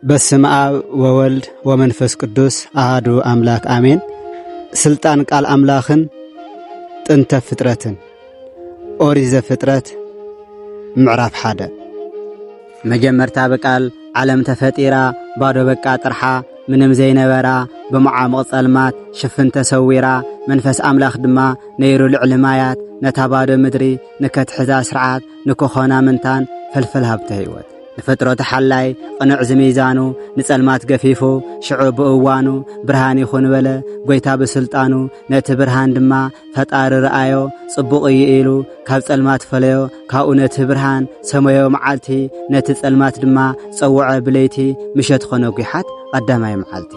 በስመ አብ ወወልድ ወመንፈስ ቅዱስ አሐዱ አምላክ አሜን። ስልጣን ቃል አምላክን ጥንተ ፍጥረትን ኦሪት ዘፍጥረት ምዕራፍ 1 መጀመርታ በቃል ዓለም ተፈጢራ ባዶ በቃ ጥርሓ ምንም ዘይነበራ በመዓሙቕ ጸልማት ሽፍን ተሰዊራ መንፈስ አምላክ ድማ ነይሩ ልዕሊ ማያት ነታ ባዶ ምድሪ ንከትሕዛ ስርዓት ንክኾና ምንታን ፈልፈል ሃብተ ህይወት ንፍጥረቱ ሓላይ ቅኑዕ ዝሚዛኑ ንጸልማት ገፊፉ ሽዑ ብእዋኑ ብርሃን ይኹን በለ ጐይታ ብስልጣኑ ነቲ ብርሃን ድማ ፈጣሪ ረአዮ ጽቡቕ እዩ ኢሉ ካብ ጸልማት ፈለዮ ካብኡ ነቲ ብርሃን ሰመዮ መዓልቲ ነቲ ጸልማት ድማ ጸውዐ ብለይቲ ምሸት ኾነ ጒሓት ቀዳማይ መዓልቲ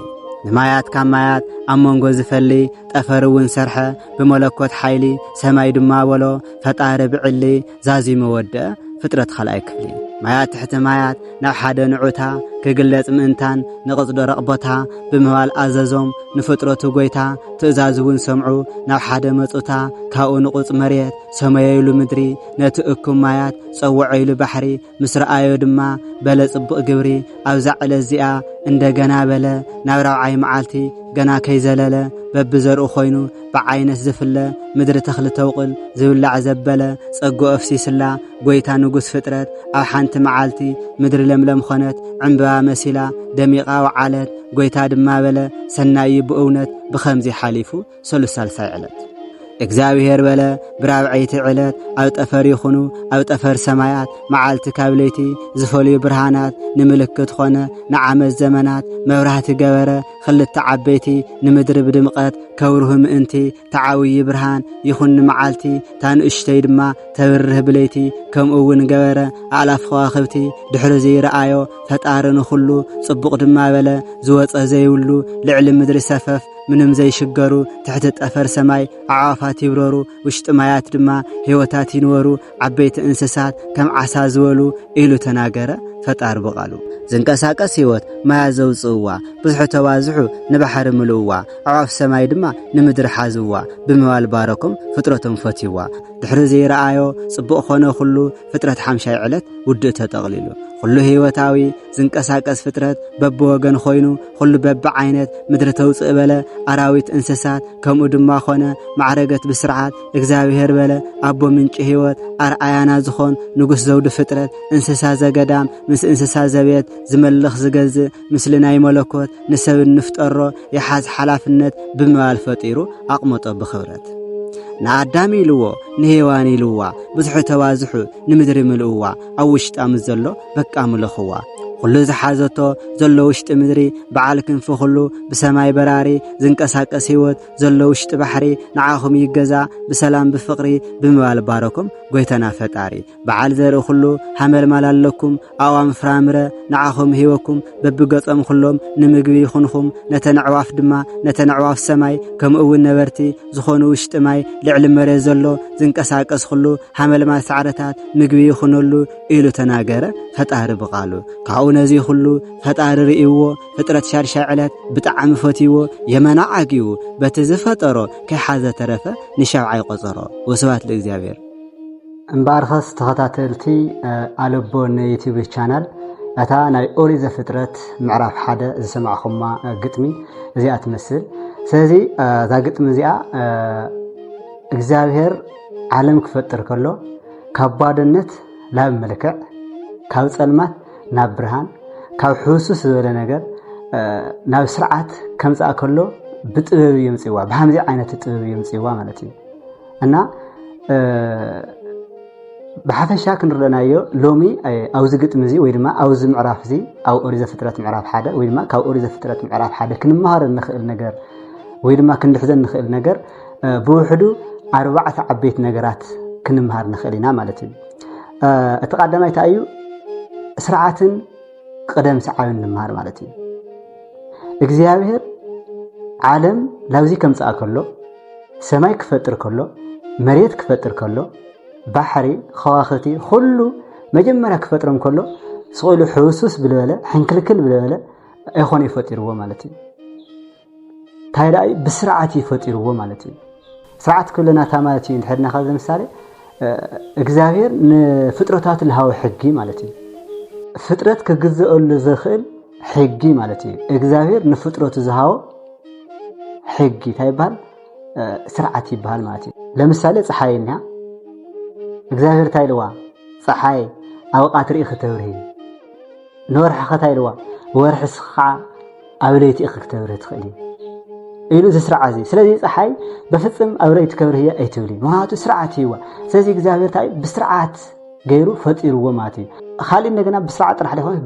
ንማያት ካብ ማያት ኣብ መንጎ ዝፈሊ ጠፈር እውን ሰርሐ ብመለኮት ሓይሊ ሰማይ ድማ በሎ ፈጣሪ ብዕሊ ዛዚሙ ወድአ ፍጥረት ኻልኣይ ክፍሊ ማያት ትሕቲ ማያት ናብ ሓደ ንዑታ ክግለጽ ምእንታን ንቕጽዶ ረቕቦታ ብምባል ኣዘዞም ንፍጥረቱ ጐይታ ትእዛዝ እውን ሰምዑ ናብ ሓደ መጹታ ካብኡ ንቑጽ መሬት ሰመየይሉ ምድሪ ነቲ እኩም ማያት ጸውዐይሉ ባሕሪ ምስ ረአዮ ድማ በለ ጽቡቕ ግብሪ ኣብዛ ዕለት እዚኣ እንደገና በለ ናብ ራብዓይ መዓልቲ ገና ከይዘለለ በብዘርኡ ኾይኑ ብዓይነት ዝፍለ ምድሪ ተኽሊ ተውቕል ዝብላዕ ዘበለ ጸጎ ኣፍሲስላ ጐይታ ንጉስ ፍጥረት ኣብ ሓንቲ መዓልቲ ምድሪ ለምለም ኾነት ዕምበባ መሲላ ደሚቓ ወዓለት ጐይታ ድማ በለ ሰናይ ብእውነት ብኸምዚ ሓሊፉ ሰሉሳልሳይ ዕለት እግዚአብሔር በለ ብራብዐይቲ ዕለት ኣብ ጠፈር ይኹኑ ኣብ ጠፈር ሰማያት መዓልቲ ካብ ለይቲ ዝፈልዩ ብርሃናት ንምልክት ኾነ ንዓመት ዘመናት መብራህቲ ገበረ ክልተ ዓበይቲ ንምድሪ ብድምቐት ከብርሁ ምእንቲ ተዓውዪ ብርሃን ይኹን ንመዓልቲ ታንእሽተይ ድማ ተብርህ ብለይቲ ከምኡውን ገበረ ኣላፍ ከዋኽብቲ ድሕሪ ዘይረአዮ ፈጣሪ ንኹሉ ጽቡቕ ድማ በለ ዝወፀ ዘይብሉ ልዕሊ ምድሪ ሰፈፍ ምንም ዘይሽገሩ ትሕቲ ጠፈር ሰማይ ኣዕዋፋት ይብረሩ ውሽጢ ማያት ድማ ሕይወታት ይንወሩ ዓበይቲ እንስሳት ከም ዓሳ ዝበሉ ኢሉ ተናገረ ፈጣሪ በቓሉ ዝንቀሳቀስ ሕይወት ማያ ዘውፅእዋ ብዙሕ ተባዝሑ ንባሕሪ ምልእዋ ኣዕዋፍ ሰማይ ድማ ንምድሪ ሓዝዋ ብምባል ባረኩም ፍጥረቶም ፈትይዋ ድሕሪ ዘይረአዮ ጽቡቕ ኾነ ኹሉ ፍጥረት ሓምሻይ ዕለት ውድእ ተጠቕሊሉ ኩሉ ሕይወታዊ ዝንቀሳቀስ ፍጥረት በብወገን ኾይኑ ኩሉ በብ ዓይነት ምድሪ ተውፅእ በለ ኣራዊት እንስሳት ከምኡ ድማ ኾነ ማዕረገት ብስርዓት እግዚአብሔር በለ ኣቦ ምንጭ ሕይወት ኣርአያና ዝኾን ንጉስ ዘውዲ ፍጥረት እንስሳ ዘገዳም ምስ እንስሳ ዘቤት ዝመልኽ ዝገዝእ ምስሊ ናይ መለኮት ንሰብ ንፍጠሮ የሓዝ ሓላፍነት ብምባል ፈጢሩ ኣቕመጦ ብኽብረት ንኣዳም ኢልዎ ንሄዋን ኢልዋ ብዙሕ ተባዝሑ ንምድሪ ምልእዋ ኣብ ውሽጣ ምስ ዘሎ በቃ ምለኽዋ ኩሉ ዝሓዘቶ ዘሎ ውሽጢ ምድሪ በዓል ክንፊ ኩሉ ብሰማይ በራሪ ዝንቀሳቀስ ሕይወት ዘሎ ውሽጢ ባሕሪ ንዓኹም ይገዛ ብሰላም ብፍቕሪ ብምባል ባረኩም ጐይተና ፈጣሪ በዓል ዘርኢ ኩሉ ሓመልማል ኣለኩም ኣዋም ፍራምረ ንዓኹም ሂወኩም በብገጾም ኩሎም ንምግቢ ይኹንኹም ነተን ኣዕዋፍ ድማ ነተን ኣዕዋፍ ሰማይ ከምኡውን ነበርቲ ዝኾኑ ውሽጢ ማይ ልዕሊ መሬት ዘሎ ዝንቀሳቀስ ኩሉ ሓመልማል ሳዕርታት ምግቢ ይኹነሉ ኢሉ ተናገረ ፈጣሪ በቓሉ ካብኡ ነዚ ኩሉ ፈጣሪ ርእይዎ ፍጥረት ሻርሻይ ዕለት ብጣዕሚ ፈትይዎ የመና ዓጊቡ በቲ ዝፈጠሮ ከይሓዘ ተረፈ ንሸብዓይ ቆፀሮ ወስብሐት ለእግዚአብሔር። እምበኣርከስ ተኸታተልቲ ኣለቦ ንዩቲዩብ ቻናል እታ ናይ ኦሪት ዘፍጥረት ምዕራፍ 1 ዝሰማዕኹማ ግጥሚ እዚኣ ትመስል። ስለዚ እዛ ግጥሚ እዚኣ እግዚአብሔር ዓለም ክፈጥር ከሎ ካብ ባዶነት ናብ መልክዕ ካብ ጸልማት ናብ ብርሃን ካብ ሕሱስ ዝበለ ነገር ናብ ስርዓት ከምፃእ ከሎ ብጥበብ የምፅዋ ብሃምዚ ዓይነት ጥበብ የምፅዋ ማለት እዩ እና ብሓፈሻ ክንርዳናዮ ሎሚ ኣብዚ ግጥሚ እዚ ወይ ድማ ኣብዚ ምዕራፍ እዚ ኣብ ኦሪት ዘፍጥረት ምዕራፍ 1 ወይ ድማ ካብ ኦሪት ዘፍጥረት ምዕራፍ 1 ክንመሃር ንኽእል ነገር ወይ ድማ ክንድሕዘን ንኽእል ነገር ብውሕዱ 4 ዓበይቲ ነገራት ክንመሃር ንኽእል ኢና ማለት እዩ። እቲ ቀዳማይ እንታይ እዩ? ስርዓትን ቅደም ሰዓብን ንምሃር ማለት እዩ። እግዚአብሔር ዓለም ላብዚ ከምፃእ ከሎ ሰማይ ክፈጥር ከሎ መሬት ክፈጥር ከሎ ባሕሪ ከዋኽብቲ ኩሉ መጀመርያ ክፈጥሮም ከሎ ስቕሉ ሕውሱስ ብልበለ ሕንክልክል ብልበለ ኣይኾነ ይፈጢርዎ ማለት እዩ። ታይዳይ ብስርዓት ይፈጢርዎ ማለት እዩ። ስርዓት ክብለና ታ ማለት እዩ እንድሕድና ካብ ለምሳሌ እግዚአብሔር ንፍጥረታት ዝሃቦ ሕጊ ማለት እዩ። ፍጥረት ክግዘአሉ ዝኽእል ሕጊ ማለት እዩ እግዚአብሔር ንፍጥረቱ ዝሃቦ ሕጊ ታይባል ስርዓት ይባሃል ማለት እዩ ለምሳሌ ፀሐይና እግዚአብሔር ታይልዋ ፀሐይ ኣብ ቃትሪ ክትብሪ ንወርሕ ኸታይልዋ ወርሕ ስኻ ኣብ ለይቲ ክትብሪ ትኽእል ኢሉ ዝስርዓት እዚ ስለዚ ፀሐይ በፍጽም ኣብ ለይቲ ክብሪ ኣይትብሊ ምክንያቱ ስርዓት ይዋ ስለዚ እግዚአብሔር ታይ ብስርዓት ገይሩ ፈጢርዎ ማለት እዩ خالي نجنا بسرعة طرح له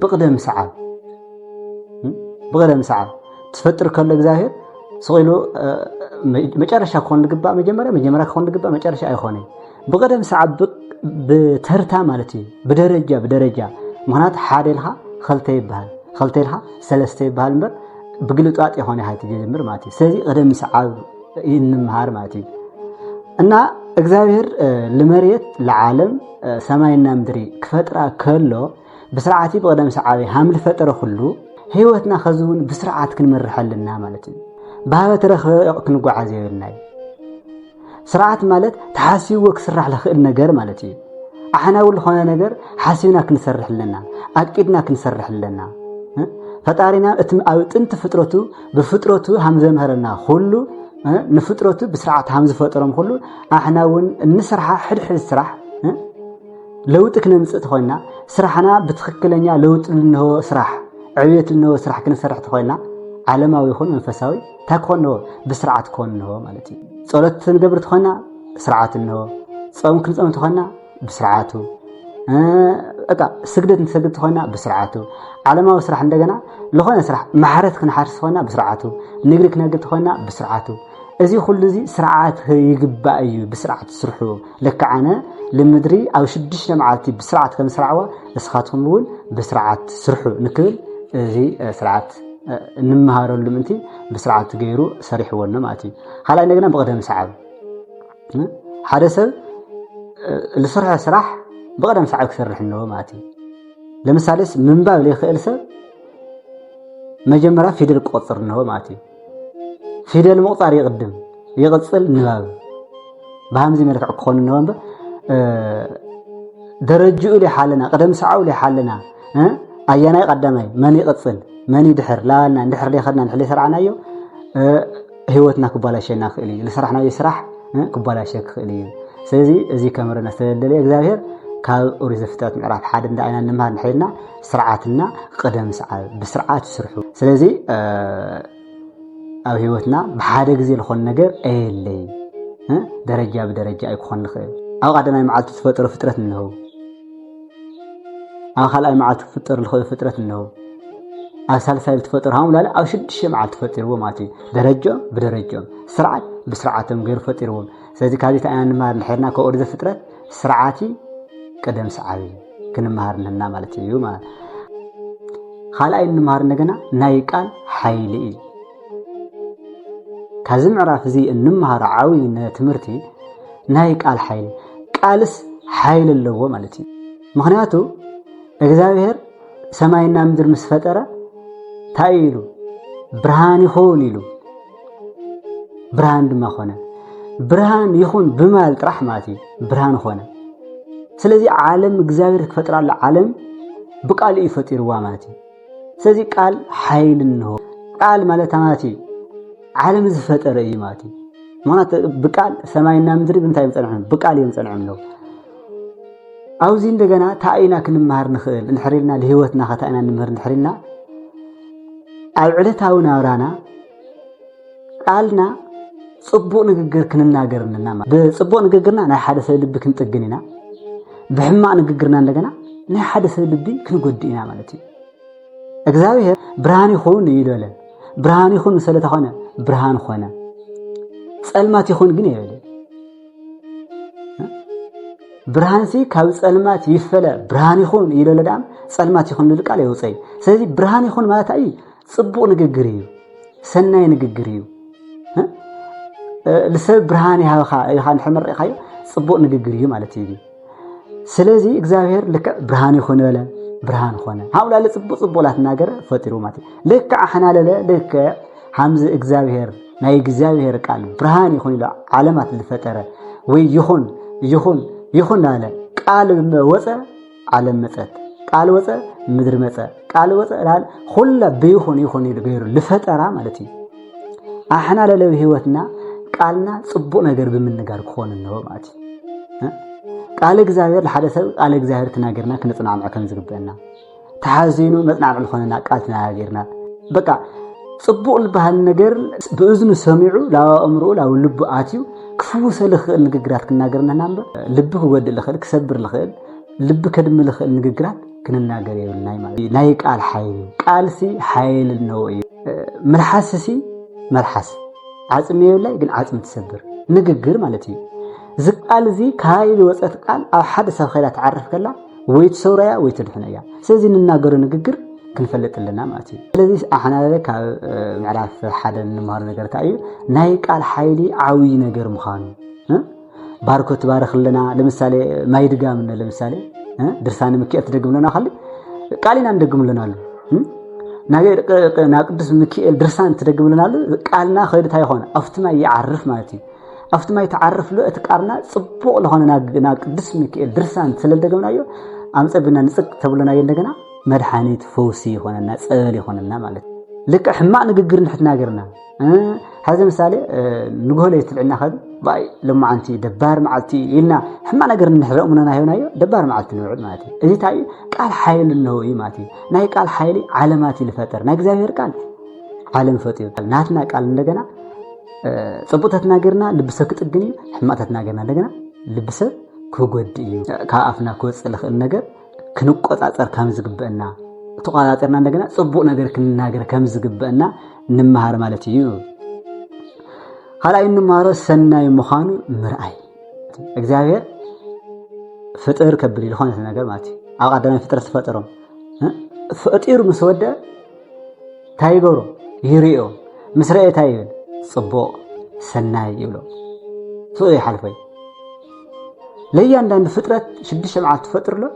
بقدم ساعة تفطر كل جزاهر سويلو مجرشة خون لجبا مجمرة خون لجبا مجرشة أي خوني بقدم ساعة بترتا مالتي بدرجة مهنات حادلها خلتيلها سلستي بهالمر بقلطات يهوني هاي تجي المر ماتي سيدي قدم ساعة ينمهار ماتي أنا እግዚአብሔር ለመሬት ለዓለም ሰማይና ምድሪ ክፈጥራ ከሎ በስርዓት ይበቀደም ሰዓቢ ሃምል ፈጠረ ሁሉ ህይወትና ከዝውን በስርዓት ክንመርሐልና ማለት ነው ባበት ረኸ ክንጓዓዝ ይብልናይ ስርዓት ማለት ተሐሲቡ ክስራሕ ለኽእል ነገር ማለት እዩ አሕናው ለሆነ ነገር ሐሲብና ክንሰርሕልና አቅድና ክንሰርሕልና ፈጣሪና ኣብ ጥንት ፍጥረቱ በፍጥረቱ ሃም ዘምሃረና ሁሉ نفطرته بسرعة همز فطرهم كله احنا نسرحه حد السرح لو تكنا نصت خوينا سرحنا بتخكلنيا لو انه سرح عيت انه سرح كنسرح تخوينا عالماوي يكون منفساوي تكونو بسرعه تكونو معناتي صلاه نقبر تخوينا سرعه انه صوم كنصوم تخوينا بسرعته اقا سجدت نسجد تخوينا بسرعته عالماوي سرح عندنا لخونا سرح محرت كنحرس خوينا بسرعته نقرك نقد تخوينا بسرعته እዚ ኩሉ እዚ ስርዓት ይግባእ እዩ ብስርዓት ስርሑ ለከዓነ ለምድሪ ኣብ 6 መዓልቲ ብስርዓት ከም ስርዓዋ እስኻትኩም እውን ብስርዓት ስርሑ ንክብል እዚ ስርዓት እንመሃረሉ ምንቲ ብስርዓት ገይሩ ሰሪሕወነ ማለት እዩ ሓላይ ነገና በቀደም ሰዓብ ሓደ ሰብ ለሰርሕ ስራሕ በቀደም ሰዓብ ክሰርሕ ነው ማለት እዩ ለምሳሌ ምንባብ ለይኽእል ሰብ መጀመሪያ ፊደል ቆጽር ነው ማለት እዩ فيدل مقطار يقصل نباب بهمزي ملك عكون النواب درجوا لي حالنا قدم سعوا لي حالنا أيانا قدامي من يقصل من يدحر لا ندحر لي خدنا نحلي سرعنا يو هوتنا كبالا شيء ناخلي لسرحنا يسرح كبالا شيء خلي سيزي زي كاميرا نستدلي إجزاهر كال أوريز فتات معرف حد دعنا نمهر نحلنا سرعاتنا قدم سعة بسرعات سرحوا سيزي أو هيوتنا بحاجة زي الخون نجر اللي درجة بدرجة يكون خير أو قدنا معلت فترة إنه أو خلأ معلت فترة إنه أسهل سالت فترة هم لا أو شد شيء معلت فترة وماتي درجة بدرجة سرعة بسرعة غير فترة سيدي كهذه أنا ما نحرنا كأورد فترة سرعاتي قدم سعوي كنا مهارنا مالتي يوم خلأ إن مهارنا جنا نايكال حيلي كازم عرف زي النمهر عاوي تمرتي نايك قال حيل قالس حيل اللو مالتي مخنياتو እግዚአብሔር ሰማይና ምድር መስፈጠረ ታይሉ ብርሃን ይኹን ኢሉ ብርሃን ድማ ኾነ ብርሃን ይኹን በማል ጥራሕ ማለት ብርሃን ኾነ ስለዚህ ዓለም እግዚአብሔር ክፈጥራለ ዓለም በቃል ይፈጥርዋ ማለት ስለዚህ ቃል ኃይል ነው ቃል ማለት ዓለም ዝፈጠረ እዩ ማለት ማለት በቃል ሰማይና ምድር እንታይ ይምጸንዑ በቃል ይምጸንዑ ነው አውዚ እንደገና ታይና ክንማር ንኽእል እንሕሪልና ለህይወትና ኸታይና ንምህር እንሕሪልና ኣብ ዕለታዊ ናብራና ቃልና ጽቡቕ ንግግር ክንናገርና በጽቡቕ ንግግርና ናይ ሓደ ሰብ ልብ ክንጥግንና ብሕማቕ ንግግርና እንደገና ናይ ሓደ ሰብ ልብ ክንጎድኢና ማለት እዩ እግዚአብሔር ብርሃን ይኹን ይለለ ብርሃን ይኹን ስለተኾነ ብርሃን ኾነ ጸልማት ይኹን ግን ይበለ ብርሃን ሲ ካብ ጸልማት ይፈለ ብርሃን ይኹን ይለለ ዳም ጸልማት ይኹን ልቃል ይውፀይ ስለዚህ ብርሃን ይኹን ማለት አይ ጽቡቕ ንግግር እዩ ሰናይ ንግግር እዩ ለሰብ ብርሃን ይሃኻ ይኻን ሕመርኻዮ ጽቡቕ ንግግር እዩ ማለት እዩ ስለዚህ እግዚአብሔር ልክ ብርሃን ይኹን ይበለ ብርሃን ኾነ ሃውላለ ጽቡቕ ጽቡላት ነገር ፈጥሩ ማለት ልክ አሕናለለ ልክ ሐምዝ እግዚአብሔር ናይ እግዚአብሔር ቃል ብርሃን ይኹን ይላ ዓለማት ለፈጠረ ወይ ይኹን አለ ቃል ወፀ ዓለም መፀት ቃል ወፀ ምድር መፀ ቃል ወፅላል ሁላ በይኹን ይገይሩ ልፈጠራ ማለት እዩ አሕና ለለው ህይወትና ቃልና ጽቡቕ ነገር ብምንጋር ክኾን ነው ማለት እዩ ቃል እግዚአብሔር ለሓደ ሰብ ቃል እግዚአብሔር ተናገርና ክንጽናዕምዕ ከም ዝግበአና ተሓዚኑ መጽናዕምዕ ዝኾነና ቃል ተናገርና በቃ ጽቡቕ ልባህል ነገር ብእዝኑ ሰሚዑ ላእምሮ ላው ልቡ ኣትዩ ክፍውሰ ልኽእል ንግግራት ክናገርና ናምበ ልቢ ክጎድእ ልኽእል ክሰብር ልኽእል ልቢ ከድም ልኽእል ንግግራት ክንናገር የብልናይ ማለት ናይ ቃል ሓይል ቃልሲ ሓይል ነው እዩ መልሓስሲ መልሓስ ዓጽም የብላይ ግን ዓጽም ትሰብር ንግግር ማለት እዩ ዝቃል እዚ ካይል ወፀት ቃል ኣብ ሓደ ሰብ ኸይዳ ተዓርፍ ከላ ወይ ትሰውራያ ወይ ትድሕነያ ስለዚ ንናገሩ ንግግር ክንፈልጥልና ማለት እዩ ስለዚ ኣሕና ካብ ምዕራፍ ሓደ ንማር ነገር እንታይ እዩ ናይ ቃል ሓይሊ ዓብይ ነገር ምዃኑ ባርኮት ባረኽልና ለምሳሌ ማይድጋም ለምሳሌ ድርሳነ ሚካኤል ትደግምለና ካለ ቃሊና እንደግምለና አሉ ና ቅዱስ ሚካኤል ድርሳን ትደግምለና አሉ ቃልና ኸይድታ ይሆነ ኣፍትማ ይዓርፍ ማለት እዩ ኣፍትማ ይተዓርፍ ሎ እቲ ቃልና ጽቡቕ ለሆነ ና ቅዱስ ሚካኤል ድርሳን ስለደገምናዮ ኣምፀብና ንጽቅ ተብለናዮ እንደገና መድኃኒት ፈውሲ ይሆነና ጸበል ይሆነና ማለት ልክ ሕማቅ ንግግር ንሕትናገርና هذا مثال نقول يتبعنا خد باي لما عنتي دبار معلتي إلنا حما نقدر نحرق مننا هنا دبار معلتي نوعد ماتي إذا تاي قال حيل إنه ماتي ناي قال حيلي علاماتي لفتر نجزاهير قال عالم فتير ناتنا قال ندجنا صبوتات ناقرنا لبسك تجني حماتات ناقرنا ندجنا لبسه كوجد كافنا كوس الخ النجر كنقطع أثر كم زجبنا تقاطعنا ندجنا صبوت نجر كنا ناقر كم زجبنا نمهار مالتيو هلا إنه مارس سنة مخانو مرأي إجزاهير فطر كبري لخانة النجار ماتي أقدم فطر فطرهم فطير مسودة تايجورو يريو مسرعي تايل صبو سنة يولو سوي حلفي ليه عندنا فطرة شد شمعة فطر له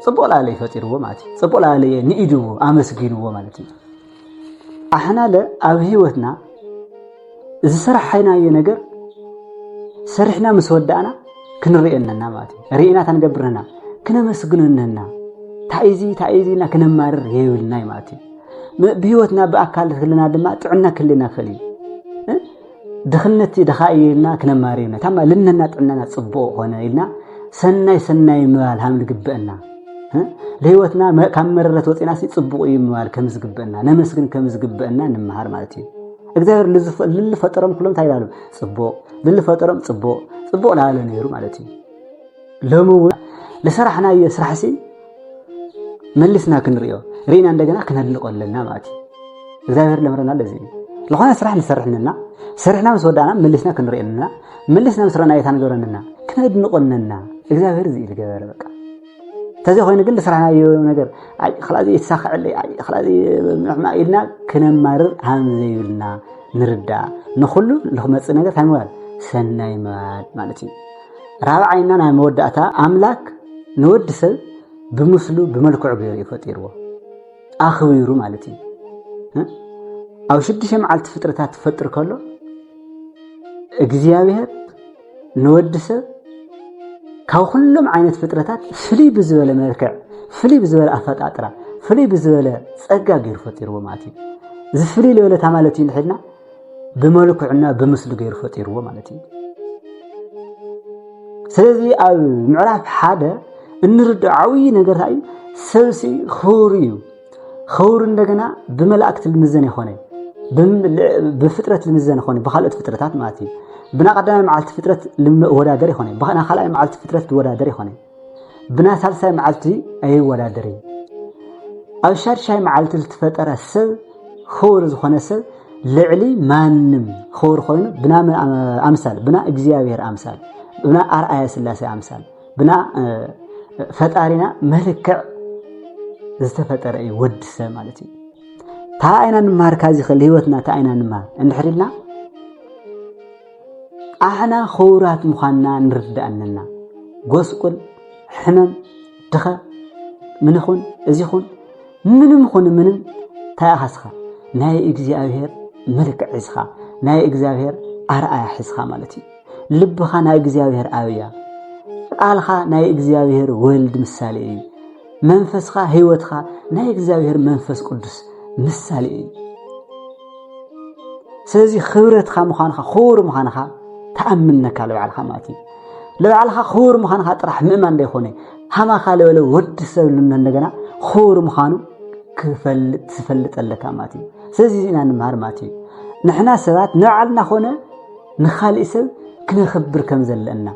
صبو لا عليه فطر هو ماتي صبو لا عليه نيجو أمسكين هو مالتي أحنا لا أبهيوتنا إذا سرح حينا ينجر سرحنا مسودانا كنرئنا ماتي رئنا تنجبرنا كنا مسجننا تعيزينا كنا مار يولنا ماتي بهيوتنا بأكل كلنا دماء تعنا كلنا خلي دخلنتي دخائلنا كنا مارينا تما لنا تعنا صبو هنا إلنا سناي مال هم نجبنا لهيوتنا كم مرة وطينا صبو مال كم زجبنا نمسجن كم زجبنا نمهار مالتي እግዚአብሔር ለፈጠረም ሁሉም ታይላሉ ጽቦ ለፈጠረም ጽቦ ላለ ነይሩ ማለት እዩ ለሙ ለሰራሕና የስራሕሲ መልስና ክንሪዮ ሪና እንደገና ክነልቆለና ማለት እዩ እግዚአብሔር ለምረና ለዚ ለሆነ ስራሕ ንሰርሕና ስራሕና መስወዳና መልስና ክንሪዮና መልስና መስራና የታንገረንና ክነድንቆነና እግዚአብሔር እዚ ይገበረ በቃ تزي خوين قل سرحنا يوم نجر خلاص يتساخع لي خلاص ما إلنا كنا مر هم زي لنا نردا نخلو لهم نجر ثانوال سناي مالتي رابعنا أنا مودعتا أملاك نود سل بمثلو بملك عبير يفتيروا آخويرو مالتي أو شد شيء مع الفترات فترة كله إجزاء نود سل كاو كلهم عينت فترات فلي بزوله مركع فلي بزوله أفطاطرا فلي بزوله صقا غير فطيرو مالتي زفلي لوله تمالتي نحنا بملكعنا بمثل غير فطيرو مالتي سلازي او معرف حدا انرد عوي ነገር ታይ ሰብሲ خور እንደገና በመላእክት ልምዘን ይሆነ በፍጥረት ልምዘን ይሆነ በخالت ፍጥረታት ማለት بنا قدام معلت فترة لما ودادر يخوني بنا خلاء معلت فترة ودادر يخوني بنا ثالثة معلتي أي ودادري أو شار شيء معلت الفترة السل خور زخون السل لعلي ما نم خور خوين بنا أمثال بنا إجزاوير أمثال بنا أرآية سلاسة أمثال بنا فتارينا ملك استفتر أي ود سمالتي تاينا نمار كازي خليوتنا تاينا نمار نحرلنا أحنا خورات مخانا نرد أننا قوسقل حمم دخا منخون ازيخون منم تاخسخا ناي إجزاوير ملك عزخا ناي إجزاوير أرآي حزخا مالتي لبخا ناي إجزاوير آويا قالخا ناي إجزاوير ولد مسالي منفسخا هيوتخا ناي እግዚአብሔር መንፈስ ቅዱስ ምሳሌ ስለዚህ خبرتخا مخانخا خور مخانخا تأمنك لبعلخا ماتي لبعلخا خور مخانخا طرح مؤمن እንዳይሆነ هما خاله ولا ود سبلنا እንደገና خور مخانو كفلت تفلطلك ماتي ስለዚህ ዜና نمهار ماتي نحنا سبات نعلنا ኾነ نخالي سب كنخبر كم زلنا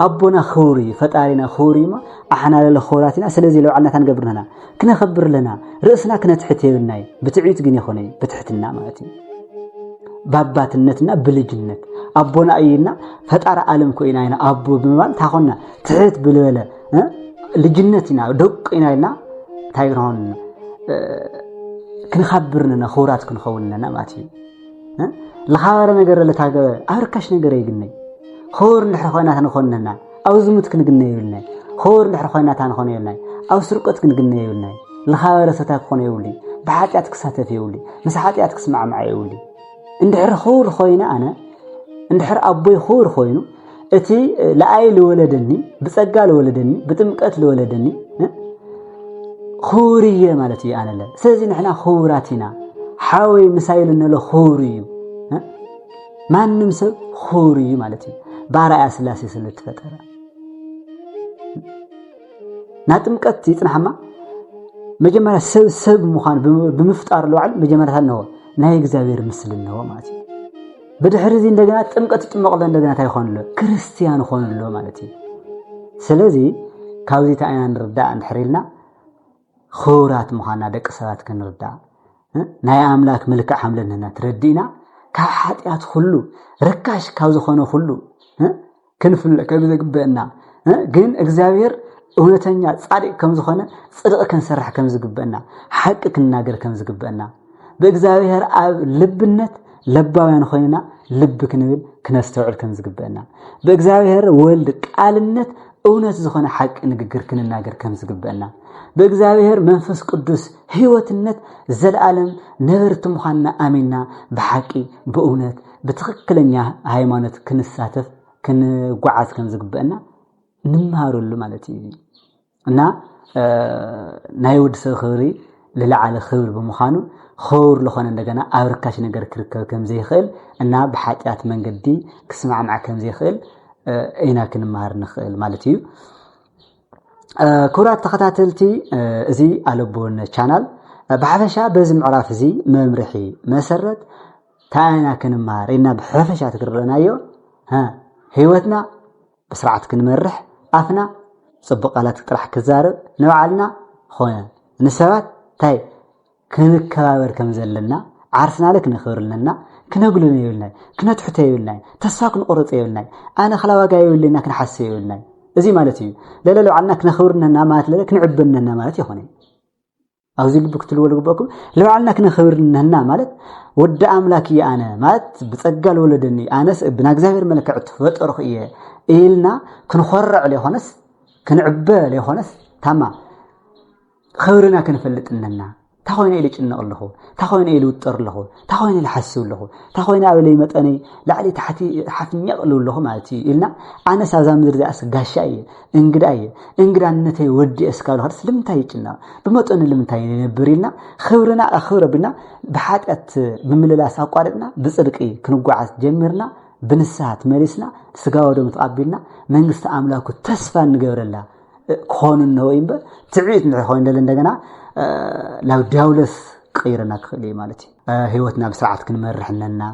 أبونا خوري فتارينا خوري ما احنا للخوراتنا سلازي لو علنا تنقبرنا كنا خبر لنا رأسنا كنا تحتي بالناي بتعيت قني خوني بتحتنا مالتي باباتنتنا بلجنت أبونا أينا فتار عالم كويناينا أبو بمال تاخونا تحت بالولا لجنتنا دق إناينا تايرون كنا خبرنا خورات كن خوننا ماتي لخاور نجر لتاجا أركش نجر يجني خور نحرخنا تنخوننا أو زمت كنجني يولنا خور نحرخنا تنخوني يولنا أو سرقت كنجني يولنا لخاور ستاكوني يولي بحاجاتك ساتف يولي مسحاتك سمع معي يولي اندحر خور خوينا أنا اندحر أبوي خور خوينو أتي لأيل ولدني بسجال ولدني بتمكت ولدني خورية مالتي أنا لا سازين إحنا خوراتنا حاوي مسائل إنه له خوري ما نمسك خوري مالتي بارا أسلاسي سلت فترة ناتمكت يتنحما مجمرة سب مخان بمفتار الوعل مجمرة هالنهو ناي እግዚአብሔር ምስል ነው ማለት ነው በድህርዚ እንደገና ጥምቀት ጥምቀለ እንደገና ታይሆን له ክርስቲያን ሆን له ማለት ነው ስለዚህ ካብዚ ታይና ንርዳ እንድሕሪልና ኹራት መኻና ደቂ ሰባት ክንርዳ ናይ አምላክ መልክዕ ሓምለና ትረዲና ካብ ኃጢአት ሁሉ ረካሽ ካብ ዝኾነ ሁሉ ክንፍለ ከብዘግበና ግን እግዚአብሔር እውነተኛ ጻድቅ ከም ዝኾነ ጽድቅ ክንሰርሕ ከም ዝግበና ሐቅ ክናገር ከም ዝግበና በእግዚአብሔር አብ ልብነት ለባውያን ሆይና ልብ ክንብል ክነስተውዕል ከም ዝግበና በእግዚአብሔር ወልድ ቃልነት እውነት ዝኾነ ሐቅ ንግግር ክንናገር ከም ዝግበና በእግዚአብሔር መንፈስ ቅዱስ ህይወትነት ዘለዓለም ነበርት ምዃንና አሜንና በሐቂ በእውነት በትክክለኛ ሃይማኖት ክንሳተፍ ክንጓዓዝ ከም ዝግበና ንማሃሩሉ ማለት እዩ እና ናይ ወድ ሰብ ክብሪ ለላዓለ ክብር ብምዃኑ خور لخونا عندنا أوركاش نجار كركب كم زي خيل إننا بحاجات من جدي كسمع مع كم زي خيل إينا كن مهر نخيل مالتيو كرات تختاتلتي زي على بون channel بحفشة بزم عراف زي ممرحي مسرت تاينا كن مهر إننا بحفشة تقررنا يو ها هيوتنا بسرعة كن مرح أفنا صبق على تطرح كزارب نوعلنا خونا نسوات تاي كنكبر كم زلنا عرفنا لك نخبرلنا كنقولنا يولنا كنتحته يولنا تساق نقرط يولنا انا خلاواقا يولنا كنحس يولنا ازي مالتي لا لو عنا كنخبرنا مالت لا كنعبننا مالت يخوني او زي لبك تلولوا بكم لو عنا كنخبرنا مالت ود املاكي انا مالت بصقال ولدني انس ابن እግዚአብሔር መልክዕ ተፈጥሮ ኢልና كنخرع ليخونس كنعبه ليخونس تمام خبرنا كنفلطننا تخوين إلى جنة الله تخوين إلى وتر الله تخوين إلى حسول الله تخوين أولي متأني لعلي تحتي حفني يقلوا الله مالتي إلنا أنا سازم درد أسقاشي إنجران نتي ودي أسكاله هذا لم تاي جنة بمتأني لم تاي نبرينا خبرنا أخبر بنا بحاجة بمللا ساقارنا بصدقي كنوجع جمرنا بنسات مارسنا سجاودم تقابلنا من قصة أملاك تسفى نجور الله كون النويم تعيد نحوين لندجنا لو دولس قيرنا كلي مالتي هيوتنا بسرعة كنمرحنا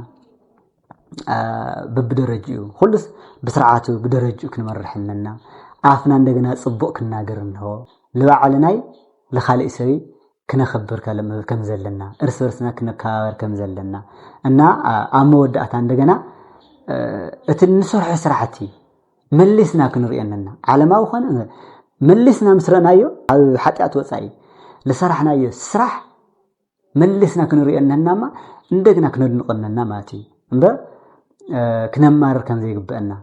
ببدرجيو خلص بسرعته بدرجيو كنمرحنا عافنا عندنا صبوق كناجرنه لو علناي لخالق سوي كنخبر كلام كم زلنا ارسلنا كنكاور كم زلنا أن أمودات عندنا اتنسرح سرعتي ملسنا كنرينا على ما وخنا ملسنا مسرنا يو حتى أتوصي لسرحنا يو سرح ملسنا كنرينا نما ندقنا كنقلنا ماتي با كنمار كان زي قبلنا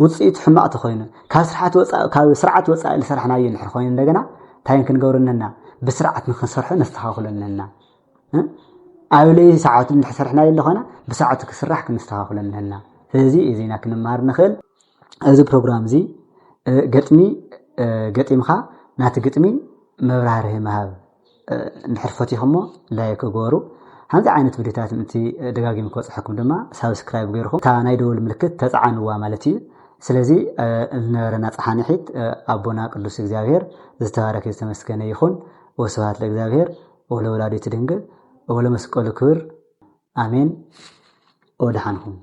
وتصيت حماقة خوينا كسرعة وصا لسرحنا يو نحر خوينا ندقنا تاين كنقورنا بسرعة نخسرح نستخاخلنا أولي ساعات نحسرحنا يلي خونا بساعات كسرح كنستخاخلنا فزي إذا كنمار نخل هذا برنامج زي قتمي خا ናቲ ግጥሚ መብራህርህ መሃብ እንድሕር ፈቲኹሞ ላይክ ገበሩ ሃምዚ ዓይነት ቪድዮታት ምንቲ ደጋጊም ክበፅሐኩም ድማ ሳብስክራይብ ገይርኩም እታ ናይ ደወል ምልክት ተፃዓንዋ ማለት እዩ ስለዚ ዝነበረና ፀሓኒሒት ኣቦና ቅዱስ እግዚአብሔር ዝተባረከ ዝተመስገነ ይኹን ወስብሐት ለእግዚአብሔር ወለወላዲቱ ድንግል ወለመስቀሉ ክብር አሜን ወድሓንኩም